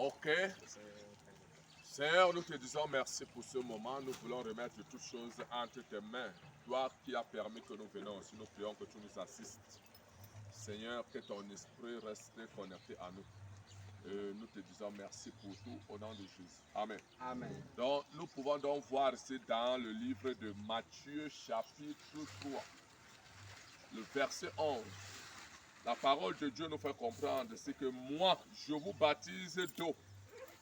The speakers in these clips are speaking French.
Ok. Seigneur, nous te disons merci pour ce moment. Nous voulons remettre toutes choses entre tes mains. Toi qui as permis que nous venions aussi, nous prions que tu nous assistes. Seigneur, que ton esprit reste connecté à nous. Et nous te disons merci pour tout au nom de Jésus. Amen. Amen. Donc, nous pouvons donc voir ici dans le livre de Matthieu chapitre 3, le verset 11. La parole de Dieu nous fait comprendre, c'est que moi, je vous baptise d'eau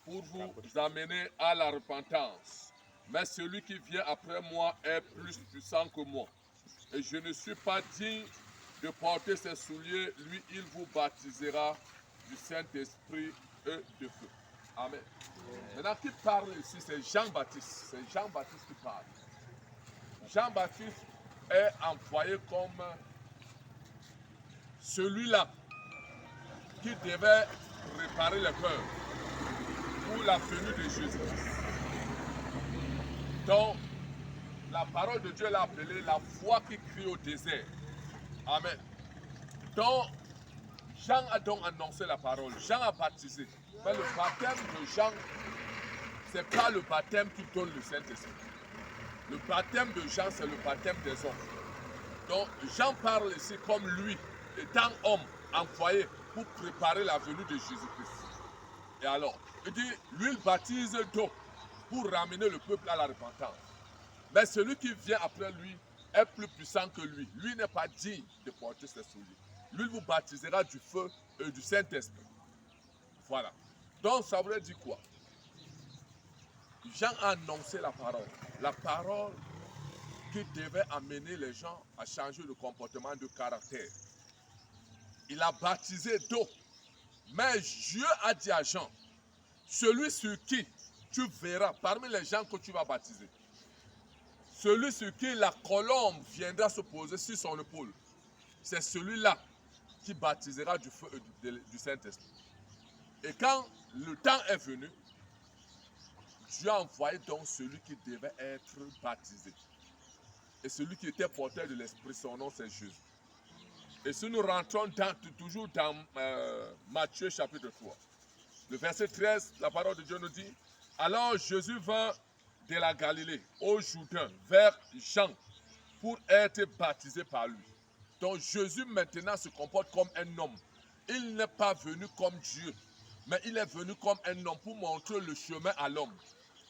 pour vous amener à la repentance. Mais celui qui vient après moi est plus puissant que moi. Et je ne suis pas digne de porter ses souliers. Lui, il vous baptisera du Saint-Esprit et de feu. Amen. Maintenant, qui parle ici, c'est Jean-Baptiste. C'est Jean-Baptiste qui parle. Jean-Baptiste est envoyé comme celui-là qui devait préparer le cœur pour la venue de Jésus-Christ. Donc, la parole de Dieu l'a appelé la voix qui crie au désert. Amen. Donc, Jean a donc annoncé la parole. Jean a baptisé. Mais le baptême de Jean, ce n'est pas le baptême qui donne le Saint-Esprit. Le baptême de Jean, c'est le baptême des hommes. Donc, Jean parle ici comme lui, étant homme, envoyé pour préparer la venue de Jésus-Christ. Et alors, il dit, lui, il baptise d'eau pour ramener le peuple à la repentance. Mais celui qui vient après lui est plus puissant que lui. Lui n'est pas digne de porter ses souliers. Lui, il vous baptisera du feu et du Saint-Esprit. Voilà. Donc, ça voulait dire quoi? Jean a annoncé la parole. La parole qui devait amener les gens à changer de comportement, de caractère. Il a baptisé d'eau. Mais Dieu a dit à Jean, celui sur qui tu verras parmi les gens que tu vas baptiser, celui sur qui la colombe viendra se poser sur son épaule, c'est celui-là qui baptisera du feu et du Saint-Esprit. Et quand le temps est venu, Dieu a envoyé donc celui qui devait être baptisé. Et celui qui était porteur de l'Esprit, son nom c'est Jésus. Et si nous rentrons toujours dans Matthieu chapitre 3, le verset 13, la parole de Dieu nous dit, alors Jésus vint de la Galilée au Jourdain vers Jean pour être baptisé par lui. Donc Jésus maintenant se comporte comme un homme. Il n'est pas venu comme Dieu, mais il est venu comme un homme pour montrer le chemin à l'homme.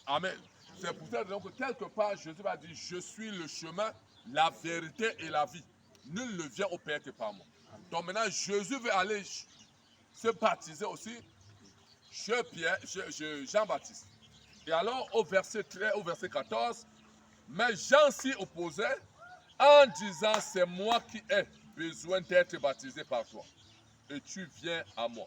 Amen. C'est pour ça que quelque part Jésus va dire, je suis le chemin, la vérité et la vie. Nul ne vient au Père que par moi. Donc maintenant Jésus veut aller se baptiser aussi chez Jean-Baptiste. Et alors au verset 13, au verset 14, mais Jean s'y opposait en disant, c'est moi qui ai besoin d'être baptisé par toi. Et tu viens à moi.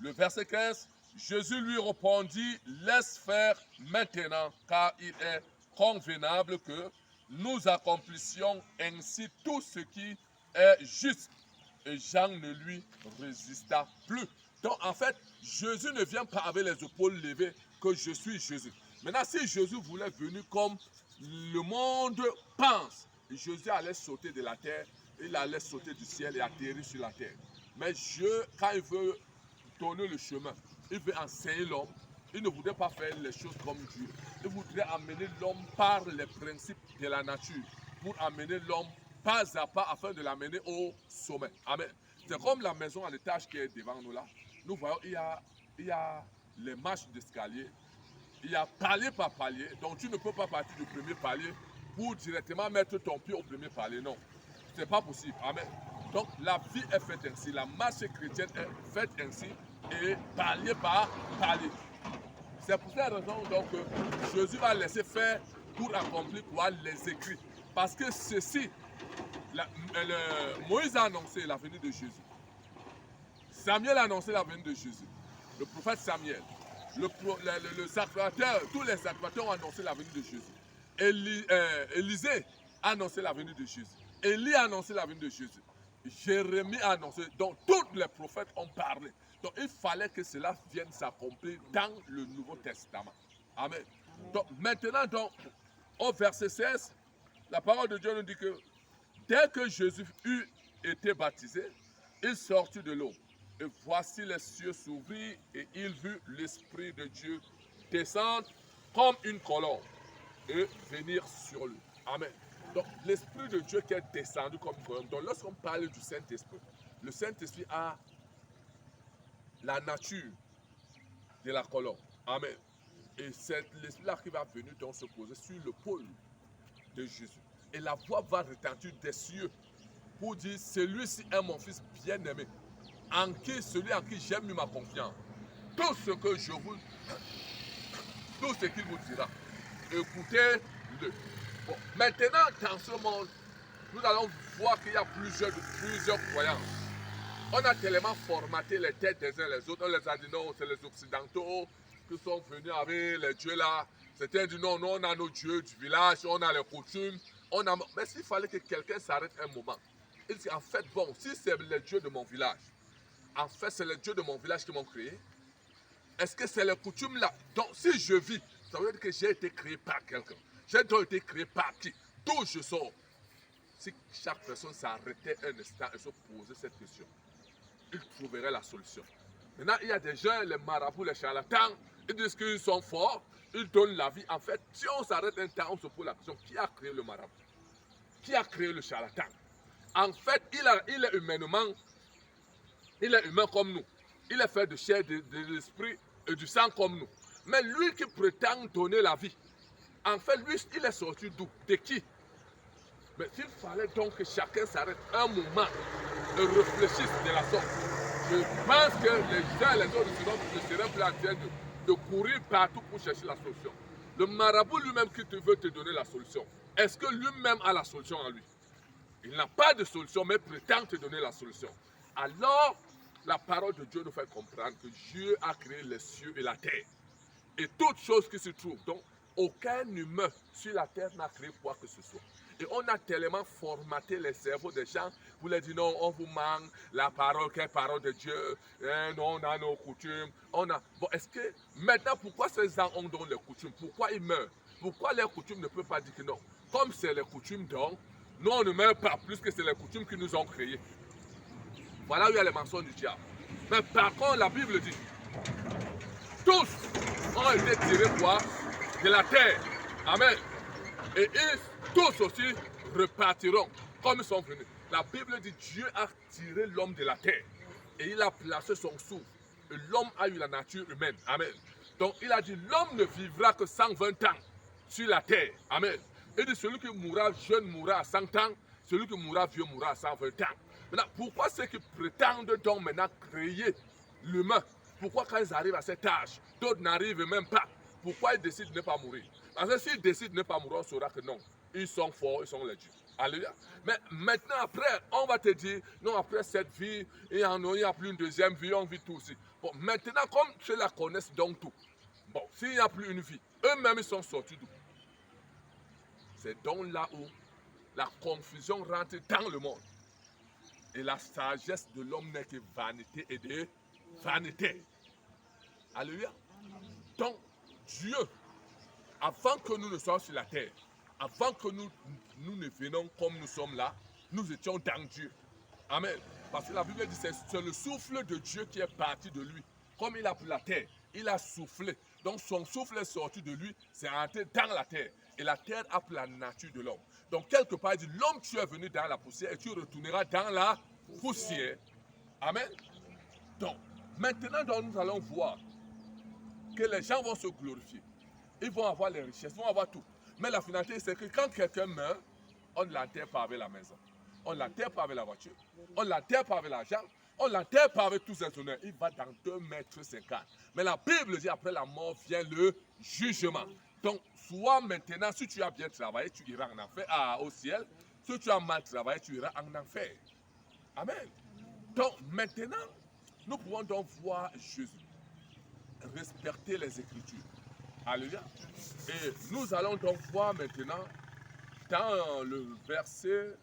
Le verset 15, Jésus lui répondit, laisse faire maintenant, car il est convenable que nous accomplissions ainsi tout ce qui est juste. Et Jean ne lui résista plus. Donc en fait, Jésus ne vient pas avec les épaules levées que je suis Jésus. Maintenant, si Jésus voulait venir comme le monde pense, Jésus allait sauter de la terre, il allait sauter du ciel et atterrir sur la terre. Mais Dieu, quand il veut donner le chemin, il veut enseigner l'homme, il ne voudrait pas faire les choses comme Dieu. Il voudrait amener l'homme par les principes de la nature, pour amener l'homme pas à pas afin de l'amener au sommet. Amen. C'est comme la maison à l'étage qui est devant nous là. Nous voyons, il y a les marches d'escalier. Il y a palier par palier. Donc tu ne peux pas partir du premier palier pour directement mettre ton pied au premier palier. Non. Ce n'est pas possible. Amen. Donc la vie est faite ainsi. La marche chrétienne est faite ainsi. Et palier par palier. C'est pour cette raison donc, que Jésus va laisser faire pour accomplir quoi les écrits. Parce que ceci, Moïse a annoncé la venue de Jésus. Samuel a annoncé la venue de Jésus. Le prophète Samuel. Le sacrificateur, tous les sacrificateurs ont annoncé la venue de Jésus. Élisée a annoncé la venue de Jésus. Élie a annoncé la venue de Jésus. Jérémie a annoncé. Donc tous les prophètes ont parlé. Donc il fallait que cela vienne s'accomplir dans le Nouveau Testament. Amen. Donc maintenant, donc, au verset 16, la parole de Dieu nous dit que dès que Jésus eut été baptisé, il sortit de l'eau. Et voici les cieux s'ouvrir et il vit l'Esprit de Dieu descendre comme une colombe et venir sur lui. Amen. Donc, l'Esprit de Dieu qui est descendu comme une colombe. Donc, lorsqu'on parle du Saint-Esprit, le Saint-Esprit a la nature de la colombe. Amen. Et c'est l'Esprit-là qui va venir donc se poser sur le pôle de Jésus. Et la voix va retentir des cieux pour dire, celui-ci est mon fils bien-aimé, celui en qui j'ai mis ma confiance. Tout ce que je vous, tout ce qu'il vous dira, écoutez-le. Bon, maintenant, dans ce monde, nous allons voir qu'il y a plusieurs croyances. On a tellement formaté les têtes des uns les autres. On les a dit non, c'est les Occidentaux qui sont venus avec les dieux là. C'était dit non, nous on a nos dieux du village, on a les coutumes. Mais s'il fallait que quelqu'un s'arrête un moment, il dit en fait, bon, si c'est les dieux de mon village, en fait c'est les dieux de mon village qui m'ont créé, est-ce que c'est les coutumes là? Donc si je vis, ça veut dire que j'ai été créé par quelqu'un. J'ai donc été créé par qui? D'où je sors? Si chaque personne s'arrêtait un instant et se posait cette question, il trouverait la solution. Maintenant, il y a des gens, les marabouts, les charlatans, ils disent qu'ils sont forts, ils donnent la vie. En fait, si on s'arrête un temps, on se pose la question, qui a créé le marabout? Qui a créé le charlatan? En fait, il est humainement, il est humain comme nous. Il est fait de chair, de l'esprit et du sang comme nous. Mais lui qui prétend donner la vie, en fait, lui, il est sorti d'où? De qui? Mais il fallait donc que chacun s'arrête un moment et réfléchisse de la sorte. Je pense que les gens et les autres ne seraient plus en train de courir partout pour chercher la solution. Le marabout lui-même qui veut te donner la solution, est-ce que lui-même a la solution en lui? Il n'a pas de solution, mais prétend te donner la solution. Alors, la parole de Dieu nous fait comprendre que Dieu a créé les cieux et la terre. Et toutes choses qui se trouvent. Donc, aucun humain sur la terre n'a créé quoi que ce soit. Et on a tellement formaté les cerveaux des gens pour leur dire non, on vous manque la parole qui est parole de Dieu. Non, on a nos coutumes. Bon, est-ce que maintenant, pourquoi ces gens ont donc les coutumes? Pourquoi ils meurent? Pourquoi les coutumes ne peuvent pas dire que non? Comme c'est les coutumes donc, nous on ne meurt pas plus que c'est les coutumes qui nous ont créés. Voilà où il y a les mensonges du diable. Mais par contre, la Bible dit, tous ont été tirés quoi? De la terre. Amen. Et ils tous aussi repartiront comme ils sont venus. La Bible dit Dieu a tiré l'homme de la terre et il a placé son souffle. Et l'homme a eu la nature humaine. Amen. Donc il a dit l'homme ne vivra que 120 ans sur la terre. Amen. Il dit celui qui mourra jeune mourra à 100 ans, celui qui mourra vieux mourra à 120 ans. Maintenant, pourquoi ceux qui prétendent donc maintenant créer l'humain, pourquoi quand ils arrivent à cet âge, d'autres n'arrivent même pas? Pourquoi ils décident de ne pas mourir? Parce que s'ils décident de ne pas mourir, on saura que non, ils sont forts, ils sont les dieux. Alléluia. Mais maintenant, après, on va te dire, non, après cette vie, il n'y a plus une deuxième vie, on vit tout aussi. Bon, maintenant, comme ceux-là connaissent donc tout, bon, s'il n'y a plus une vie, eux-mêmes, ils sont sortis d'où? C'est donc là où la confusion rentre dans le monde. Et la sagesse de l'homme n'est que vanité et de vanité. Alléluia. Donc, Dieu, avant que nous ne soyons sur la terre, avant que nous ne venions comme nous sommes là, nous étions dans Dieu. Amen. Parce que la Bible dit que c'est le souffle de Dieu qui est parti de lui. Comme il a pris la terre, il a soufflé. Donc son souffle est sorti de lui, c'est entré dans la terre. Et la terre a pris la nature de l'homme. Donc quelque part, il dit, l'homme, tu es venu dans la poussière et tu retourneras dans la poussière. Amen. Donc, maintenant, nous allons voir que les gens vont se glorifier. Ils vont avoir les richesses, ils vont avoir tout. Mais la finalité, c'est que quand quelqu'un meurt, on ne l'enterre pas avec la maison. On ne l'enterre pas avec la voiture. On ne l'enterre pas avec l'argent. On ne l'enterre pas avec tous ses honneurs. Il va dans 2,50 m. Mais la Bible dit après la mort vient le jugement. Donc, soit maintenant, si tu as bien travaillé, tu iras en enfer, au ciel. Si tu as mal travaillé, tu iras en enfer. Amen. Donc, maintenant, nous pouvons donc voir Jésus. Respecter les Écritures. Alléluia. Et nous allons donc voir maintenant dans le verset,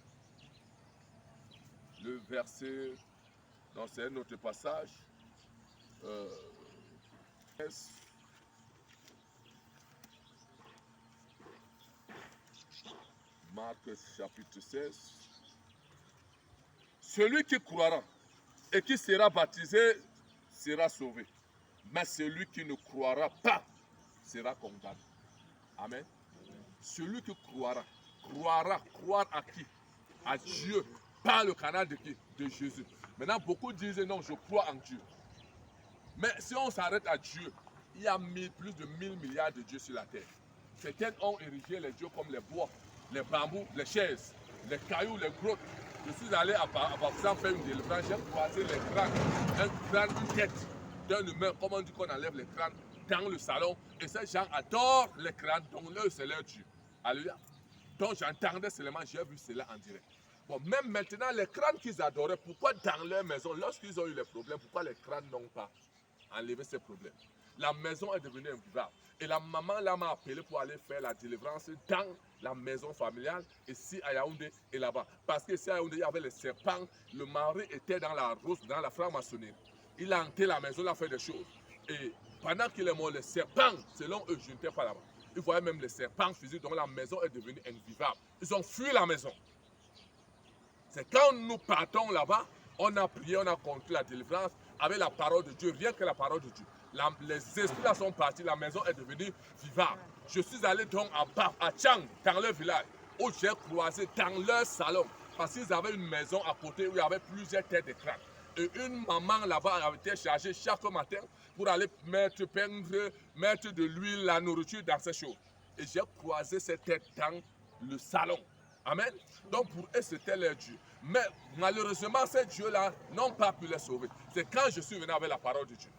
non, c'est un autre passage, Marc chapitre 16. Celui qui croira et qui sera baptisé sera sauvé. Mais celui qui ne croira pas sera condamné. Amen. Celui qui croira, croire à qui? À Dieu, par le canal de qui? De Jésus. Maintenant, beaucoup disent non, je crois en Dieu. Mais si on s'arrête à Dieu, il y a plus de 1000 milliards de dieux sur la terre. Certains ont érigé les dieux comme les bois, les bambous, les chaises, les cailloux, les grottes. Je suis allé à Pakistan faire une délivrance, j'ai croisé les crânes, un crâne, une tête d'un humain, comme on dit qu'on enlève les crânes dans le salon. Et ces gens adorent les crânes, donc eux, c'est leur Dieu. Alléluia. Donc j'entendais seulement, j'ai vu cela en direct. Bon, même maintenant, les crânes qu'ils adoraient, pourquoi dans leur maison, lorsqu'ils ont eu les problèmes, pourquoi les crânes n'ont pas enlevé ces problèmes? La maison est devenue invivable. Et la maman là m'a appelé pour aller faire la délivrance dans la maison familiale, ici à Yaoundé et là-bas. Parce que ici à Yaoundé, il y avait les serpents. Le mari était dans la rose, dans la franc-maçonnerie. Il a hanté la maison, il a fait des choses. Et pendant qu'il est mort, les serpents, selon eux, je n'étais pas là-bas. Ils voyaient même les serpents physiques, donc la maison est devenue invivable. Ils ont fui la maison. C'est quand nous partons là-bas, on a prié, on a compris la délivrance avec la parole de Dieu, rien que la parole de Dieu. Les esprits là sont partis, la maison est devenue vivable. Je suis allé donc à Tchang, dans leur village, où j'ai croisé dans leur salon, parce qu'ils avaient une maison à côté où il y avait plusieurs têtes de crâne. Et une maman là-bas avait été chargée chaque matin pour aller peindre, mettre de l'huile, la nourriture dans ces choses. Et j'ai croisé ces têtes dans le salon. Amen. Donc pour eux, c'était leur Dieu. Mais malheureusement, ces dieux-là n'ont pas pu les sauver. C'est quand je suis venu avec la parole de Dieu,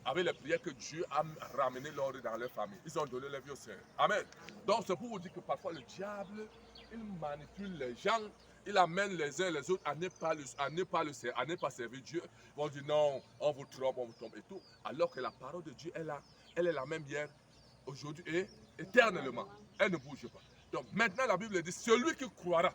avec les prières que Dieu a ramené l'ordre dans leur famille. Ils ont donné leur vie au Seigneur. Amen. Donc c'est pour vous dire que parfois le diable, il manipule les gens, il amène les uns les autres à ne pas servir Dieu. Ils vont dire non, on vous trompe et tout. Alors que la parole de Dieu est là. Elle est la même hier, aujourd'hui et éternellement. Elle ne bouge pas. Donc maintenant la Bible dit, celui qui croira,